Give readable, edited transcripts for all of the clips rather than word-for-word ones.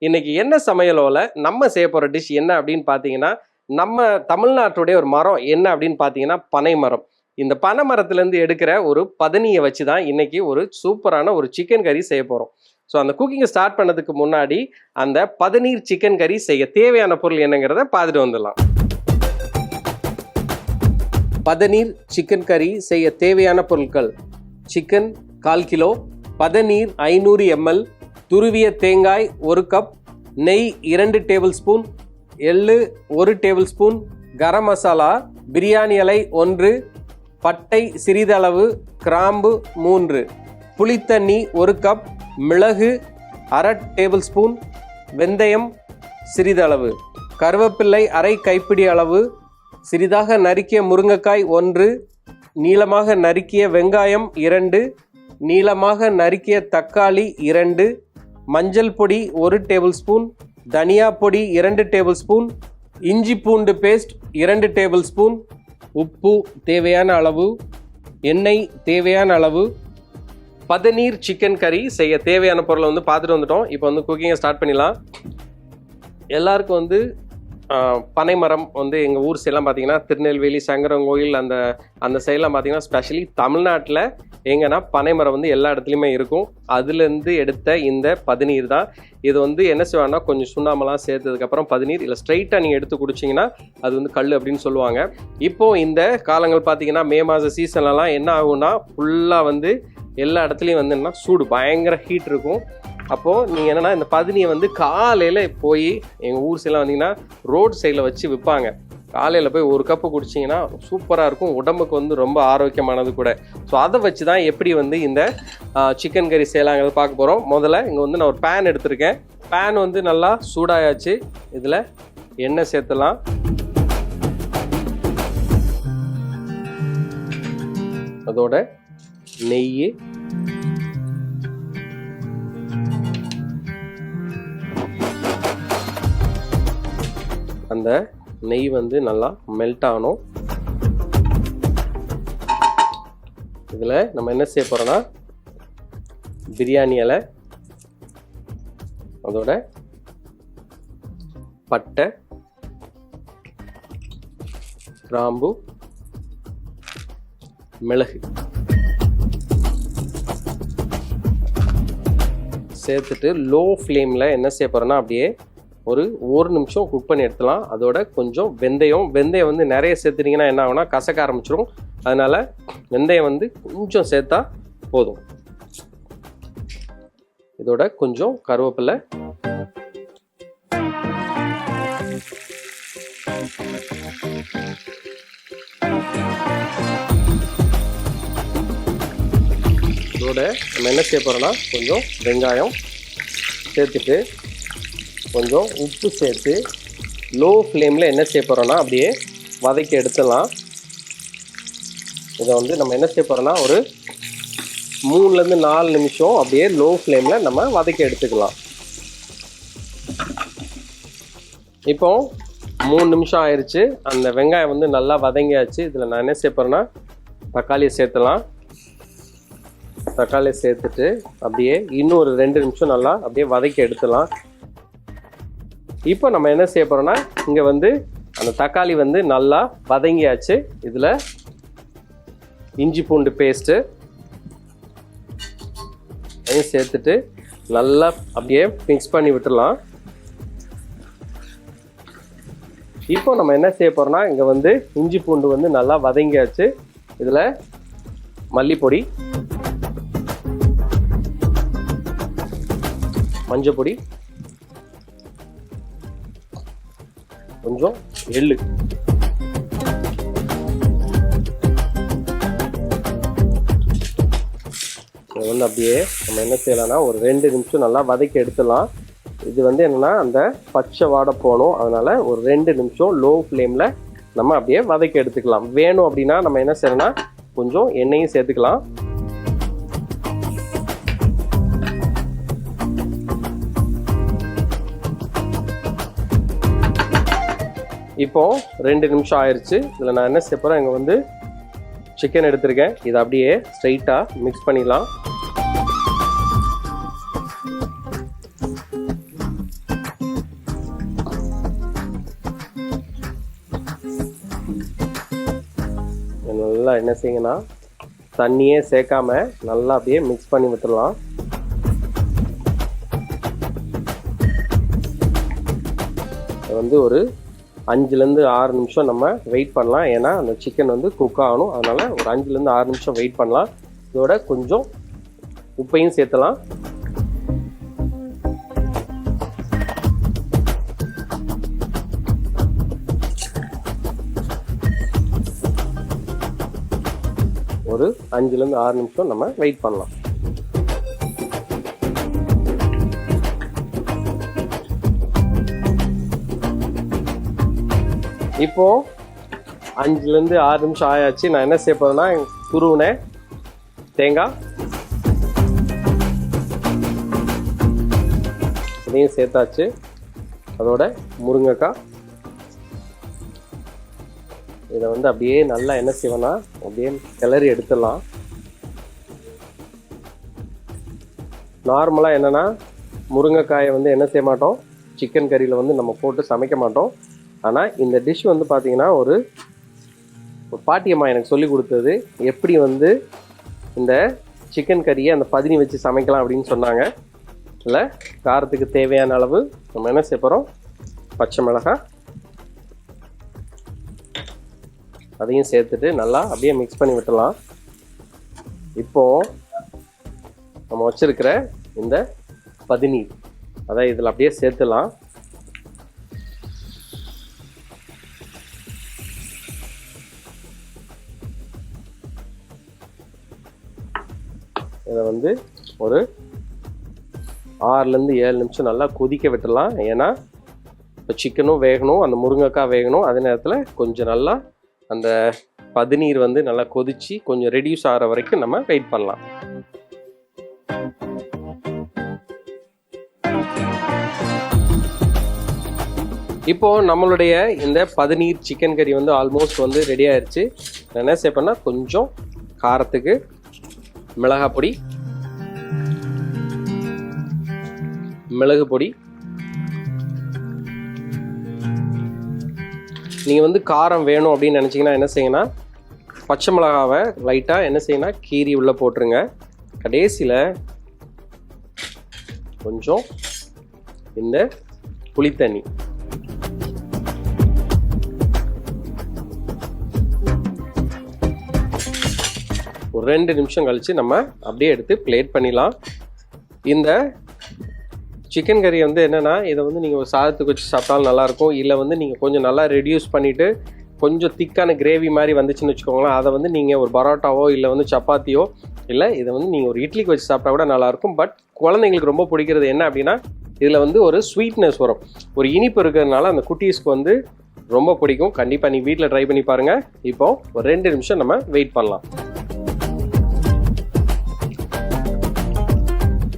இன்னைக்கு என்ன சமையலோல நம்ம செய்ய போற டிஷ் என்ன அப்படின்னு பார்த்தீங்கன்னா, நம்ம தமிழ்நாட்டுடைய ஒரு மரம் என்ன அப்படின்னு பார்த்தீங்கன்னா, பனை மரம். இந்த பனை மரத்துலேருந்து எடுக்கிற ஒரு பதனிய வச்சு தான் இன்னைக்கு ஒரு சூப்பரான ஒரு சிக்கன் கறி செய்ய போறோம். ஸோ அந்த குக்கிங்கை ஸ்டார்ட் பண்ணதுக்கு முன்னாடி, அந்த பதநீர் சிக்கன் கறி செய்ய தேவையான பொருள் என்னங்கிறத பார்த்துட்டு வந்துடலாம். பதநீர் சிக்கன் கறி செய்ய தேவையான பொருட்கள்: சிக்கன் 1/4 கிலோ, பதநீர் 500 ml, துருவிய தேங்காய் 1 கப், நெய் 2 டேபிள் ஸ்பூன், எள்ளு 1 டேபிள் ஸ்பூன், கரம் மசாலா, பிரியாணி இலை 1, பட்டை சிறிதளவு, கிராம்பு 3, புளித்தண்ணி 1 கப், மிளகு 1/2 டேபிள் ஸ்பூன், வெந்தயம் சிறிதளவு, கருவேப்பிள்ளை 1/2 கைப்பிடி அளவு, சிறிதாக நறுக்கிய முருங்கைக்காய் 1, நீளமாக நறுக்கிய வெங்காயம் 2, நீளமாக நறுக்கிய தக்காளி 2, மஞ்சள் பொடி 1 டேபிள் ஸ்பூன், தனியா பொடி 2 டேபிள் ஸ்பூன், இஞ்சி பூண்டு பேஸ்ட் 2 டேபிள் ஸ்பூன், உப்பு தேவையான அளவு, எண்ணெய் தேவையான அளவு. பதநீர் சிக்கன் கறி செய்ய தேவையான பொருளை பார்த்துட்டு வந்துட்டோம். இப்போ குக்கிங்கை ஸ்டார்ட் பண்ணிடலாம். எல்லாருக்கும் பனை மரம் எங்கள் ஊர் சைடெலாம் பார்த்தீங்கன்னா, திருநெல்வேலி, சங்கரங்கோயில் அந்த சைடெலாம் பார்த்தீங்கன்னா, ஸ்பெஷலி தமிழ்நாட்டில் எங்கன்னா பனை மரம் எல்லா இடத்துலையுமே இருக்கும். அதுலேருந்து எடுத்த இந்த பதநீர் தான் இது. என்ன செய்வாங்கன்னா, கொஞ்சம் சுண்ணாமெல்லாம் சேர்த்ததுக்கப்புறம் பதநீர் இல்லை ஸ்ட்ரைட்டாக நீங்கள் எடுத்து குடிச்சிங்கன்னா அது கல் அப்படின்னு சொல்லுவாங்க. இப்போது இந்த காலங்கள் பார்த்தீங்கன்னா, மே மாத சீசன்லலாம் என்ன ஆகும்னா, ஃபுல்லாக எல்லா இடத்துலையும் என்னன்னா சூடு, பயங்கர ஹீட் இருக்கும். அப்போது நீங்கள் என்னென்னா இந்த பதனியை காலையில் போய் எங்கள் ஊர் சைடில் வந்தீங்கன்னா ரோட் சைடில் வச்சு விற்பாங்க. காலையில் போய் 1 கப்பு குடிச்சிங்கன்னா சூப்பராக இருக்கும், உடம்புக்கு ரொம்ப ஆரோக்கியமானது கூட. ஸோ அதை வச்சு தான் எப்படி இந்த சிக்கன் கறி செய்யலாங்கிறத பார்க்க போகிறோம். முதல்ல இங்கே நான் ஒரு பேன் எடுத்திருக்கேன். பேன் நல்லா சூடாயாச்சு. இதில் எண்ணெய் சேர்த்துலாம். அதோட நெய், அந்த நெய் நல்லா மெல்ட் ஆகணும். இதில் நம்ம என்ன செய்ய போகிறோன்னா, பிரியாணி இலை, அதோட பட்டை, கிராம்பு, மிளகு சேர்த்துட்டு லோ ஃப்ளேமில் என்ன செய்ய போகிறோன்னா, அப்படியே ஒரு நிமிஷம் குக் பண்ணி எடுத்துலாம். அதோட கொஞ்சம் வெந்தயம் நிறைய சேர்த்துட்டிங்கன்னா என்ன ஆகும்னா கசக்க ஆரம்பிச்சிடும். அதனால் வெந்தயம் கொஞ்சம் சேர்த்தா போதும். இதோட கொஞ்சம் கருவேப்பிலை, இதோட நம்ம என்ன செய்ய போகிறோன்னா, கொஞ்சம் வெங்காயம் சேர்த்துட்டு கொஞ்சம் உப்பு சேர்த்து லோ ஃப்ளேமில் என்ன செய்ய போகிறோன்னா, அப்படியே வதக்கி எடுத்துடலாம். இதை நம்ம என்ன செய்ய போகிறோன்னா, ஒரு 3லேருந்து 4 நிமிஷம் அப்படியே லோ ஃப்ளேமில் நம்ம வதக்கி எடுத்துக்கலாம். இப்போ 3 நிமிஷம் ஆயிடுச்சு. அந்த வெங்காயம் நல்லா வதங்கியாச்சு. இதில் நான் என்ன செய்ய போகிறேன்னா, தக்காளியை சேர்த்துலாம். தக்காளியை சேர்த்துட்டு அப்படியே இன்னும் ஒரு 2 நிமிஷம் நல்லா அப்படியே வதக்கி எடுத்துலாம். இப்போ நம்ம என்ன செய்ய போகிறோன்னா, இங்கே அந்த தக்காளி நல்லா வதங்கியாச்சு. இதில் இஞ்சி பூண்டு பேஸ்ட்டு அதையும் சேர்த்துட்டு நல்லா அப்படியே மிக்ஸ் பண்ணி விட்டுடலாம். இப்போ நம்ம என்ன செய்ய போகிறோன்னா, இங்கே இஞ்சி பூண்டு நல்லா வதங்கியாச்சு. இதில் மல்லிப்பொடி, மஞ்சள் பொடி, கொஞ்சம் எள்ளு, அப்படியே நம்ம என்ன செய்யலாம்னா, ஒரு 2 நிமிஷம் நல்லா வதக்கி எடுத்துடலாம். இது என்னென்னா அந்த பச்சை வாடை போகணும். அதனால் ஒரு 2 நிமிஷம் லோ ஃப்ளேமில் நம்ம அப்படியே வதக்கி எடுத்துக்கலாம். வேணும் அப்படின்னா நம்ம என்ன செய்யணும்னா, கொஞ்சம் எண்ணெயும் சேர்த்துக்கலாம். இப்போது 2 நிமிஷம் ஆயிடுச்சு. இதில் நான் என்ன செய்ய போகிறேன், இங்கே சிக்கன் எடுத்திருக்கேன். இதை அப்படியே ஸ்ட்ரைட்டாக மிக்ஸ் பண்ணிடலாம். நல்லா என்ன செய்யுங்கன்னா தண்ணியே சேர்க்காம நல்லா அப்படியே மிக்ஸ் பண்ணி விட்டுடலாம். வந்து ஒரு 5லேருந்து 6 நிமிஷம் நம்ம வெயிட் பண்ணலாம். ஏன்னா அந்த சிக்கன் வந்து குக் ஆகணும். அதனால் ஒரு 5லேருந்து 6 நிமிஷம் வெயிட் பண்ணலாம். இதோட கொஞ்சம் உப்பையும் சேர்த்தலாம். ஒரு 5லேருந்து 6 நிமிஷம் நம்ம வெயிட் பண்ணலாம். இப்போ 5லேருந்து 6 நிமிஷம் ஆயாச்சு. நான் என்ன செய்ய போறேன்னா துருவின தேங்காய் இதையும் சேர்த்தாச்சு. அதோட முருங்கைக்காய் இதை வந்து அப்படியே நல்லா என்ன செய்வேன்னா அப்படியே கிளறி எடுத்துடலாம். நார்மலாக என்னென்னா முருங்கைக்காயை வந்து என்ன செய்ய மாட்டோம், சிக்கன் கறியில் வந்து நம்ம போட்டு சமைக்க மாட்டோம். ஆனால் இந்த டிஷ் வந்து பார்த்திங்கன்னா ஒரு பாட்டியம்மா எனக்கு சொல்லி கொடுத்தது, எப்படி வந்து இந்த சிக்கன் கறியை அந்த பதினி வச்சு சமைக்கலாம் அப்படின்னு சொன்னாங்க. இல்லை காரத்துக்கு தேவையான அளவு நம்ம என்ன செய்ய போகிறோம், பச்சை மிளகாய் அதையும் சேர்த்துட்டு நல்லா அப்படியே மிக்ஸ் பண்ணி விட்டுலாம். இப்போது நம்ம வச்சுருக்கிற இந்த பதினீர் அதை இதில் அப்படியே சேர்த்துலாம். இதை வந்து ஒரு 6லேருந்து 7 நிமிஷம் நல்லா கொதிக்க விட்டுடலாம். ஏன்னா இப்போ சிக்கனும் வேகணும், அந்த முருங்கைக்காய் வேகணும். அதே நேரத்தில் கொஞ்சம் நல்லா அந்த பதினீர் வந்து நல்லா கொதித்து கொஞ்சம் ரெடியூஸ் ஆகிற வரைக்கும் நம்ம வெயிட் பண்ணலாம். இப்போது நம்மளுடைய இந்த பதினீர் சிக்கன் கறி வந்து ஆல்மோஸ்ட் வந்து ரெடி ஆயிடுச்சு. நான் என்ன செய்யப்பேன்னா கொஞ்சம் காரத்துக்கு மிளகாய் பொடி, மிளகு பொடி, நீங்கள் வந்து காரம் வேணும் அப்படின்னு நினச்சிங்கன்னா என்ன செய்யுங்கன்னா பச்சை மிளகாவை லைட்டாக என்ன செய்யணும்னா கீரி உள்ளே போட்டுருங்க. கடைசியில் கொஞ்சம் இந்த புளித்தண்ணி ஒரு 2 நிமிஷம் கழித்து நம்ம அப்படியே எடுத்து பிளேட் பண்ணிடலாம். இந்த சிக்கன் கறி வந்து என்னென்னா இதை வந்து நீங்கள் ஒரு சாதத்துக்கு வச்சு சாப்பிட்டாலும் நல்லாயிருக்கும். இல்லை வந்து நீங்கள் கொஞ்சம் நல்லா ரெடியூஸ் பண்ணிவிட்டு கொஞ்சம் திக்கான கிரேவி மாதிரி வந்துச்சுன்னு வச்சுக்கோங்களேன். அதை வந்து நீங்கள் ஒரு பரோட்டாவோ இல்லை வந்து சப்பாத்தியோ இல்லை இதை வந்து நீங்கள் ஒரு இட்லிக்கு வச்சு சாப்பிட்டா கூட நல்லாயிருக்கும். பட் குழந்தைங்களுக்கு ரொம்ப பிடிக்கிறது என்ன அப்படின்னா இதில் வந்து ஒரு ஸ்வீட்னஸ் வரும், ஒரு இனிப்பு இருக்கிறதுனால அந்த குட்டீஸ்க்கு வந்து ரொம்ப பிடிக்கும். கண்டிப்பாக நீங்கள் வீட்டில் ட்ரை பண்ணி பாருங்கள். இப்போது ஒரு 2 நிமிஷம் நம்ம வெயிட் பண்ணலாம்.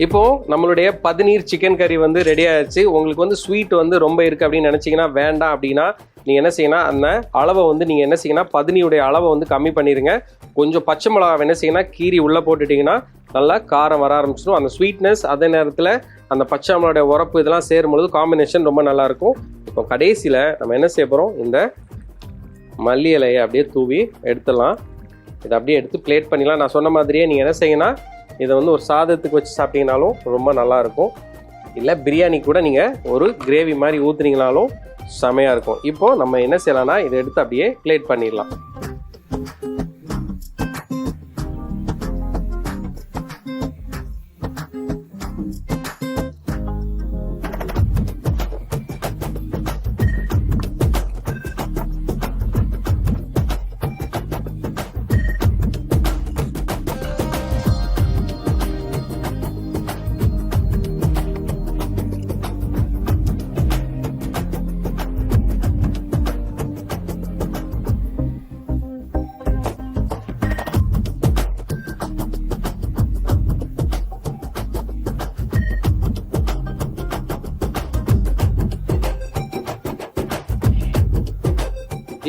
இப்போது நம்மளுடைய பதினீர் சிக்கன் கறி வந்து ரெடி ஆயிடுச்சு. உங்களுக்கு வந்து ஸ்வீட் வந்து ரொம்ப இருக்குது அப்படின்னு நினச்சிங்கன்னா வேண்டாம் அப்படின்னா நீங்கள் என்ன செய்யணும், அந்த அளவை வந்து நீங்கள் என்ன செய்யணும், பதினியுடைய அளவை வந்து கம்மி பண்ணிடுங்க. கொஞ்சம் பச்சை மிளகாவை என்ன செய்யணும் கீரி உள்ளே போட்டுட்டிங்கன்னா நல்லா காரம் வர ஆரம்பிச்சிடும். அந்த ஸ்வீட்னஸ் அதே நேரத்தில் அந்த பச்சை மிளகாவுடைய உரப்பு இதெல்லாம் சேரும்பொழுது காம்பினேஷன் ரொம்ப நல்லாயிருக்கும். இப்போ கடைசியில் நம்ம என்ன செய்ய போகிறோம், இந்த மல்லி இலையை அப்படியே தூவி எடுத்துடலாம். இதை அப்படியே எடுத்து பிளேட் பண்ணிடலாம். நான் சொன்ன மாதிரியே நீங்கள் என்ன செய்யணும்னா இதை வந்து ஒரு சாதத்துக்கு வச்சு சாப்பிட்டீங்கனாலும் ரொம்ப நல்லாயிருக்கும். இல்லை பிரியாணி கூட நீங்கள் ஒரு கிரேவி மாதிரி ஊற்றுனீங்கனாலும் செமையாக இருக்கும். இப்போது நம்ம என்ன செய்யலாம்னா இதை எடுத்து அப்படியே பிளேட் பண்ணிடலாம்.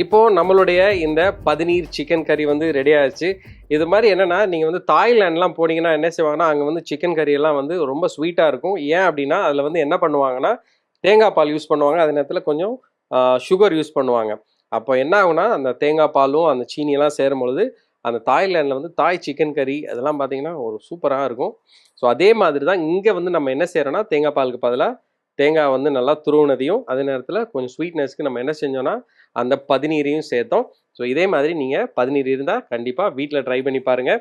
இப்போது நம்மளுடைய இந்த பதினீர் சிக்கன் கறி வந்து ரெடி ஆயிடுச்சு. இது மாதிரி என்னென்னா நீங்கள் வந்து தாய்லாண்ட்லாம் போனீங்கன்னா என்ன செய்வாங்கன்னா அங்கே வந்து சிக்கன் கறியெல்லாம் வந்து ரொம்ப ஸ்வீட்டாக இருக்கும். ஏன் அப்படின்னா அதில் வந்து என்ன பண்ணுவாங்கன்னா தேங்காய் பால் யூஸ் பண்ணுவாங்க, அதே நேரத்தில் கொஞ்சம் சுகர் யூஸ் பண்ணுவாங்க. அப்போ என்ன ஆகுனா அந்த தேங்காய் பாலும் அந்த சீனியெல்லாம் சேரும் பொழுது அந்த தாய்லாண்டில் வந்து தாய் சிக்கன் கறி அதெல்லாம் பார்த்தீங்கன்னா ஒரு சூப்பராக இருக்கும். ஸோ அதே மாதிரி தான் இங்கே வந்து நம்ம என்ன செய்கிறோன்னா தேங்காய் பாலுக்கு பதிலாக தேங்காய் வந்து நல்லா துருவுனதையும் அதே நேரத்தில் கொஞ்சம் ஸ்வீட்னஸ்க்கு நம்ம என்ன செஞ்சோன்னா அந்த பதநீரையும் சேர்த்தோம். ஸோ இதே மாதிரி நீங்கள் பதநீர் இருந்தால் கண்டிப்பாக வீட்டில் ட்ரை பண்ணி பாருங்கள்.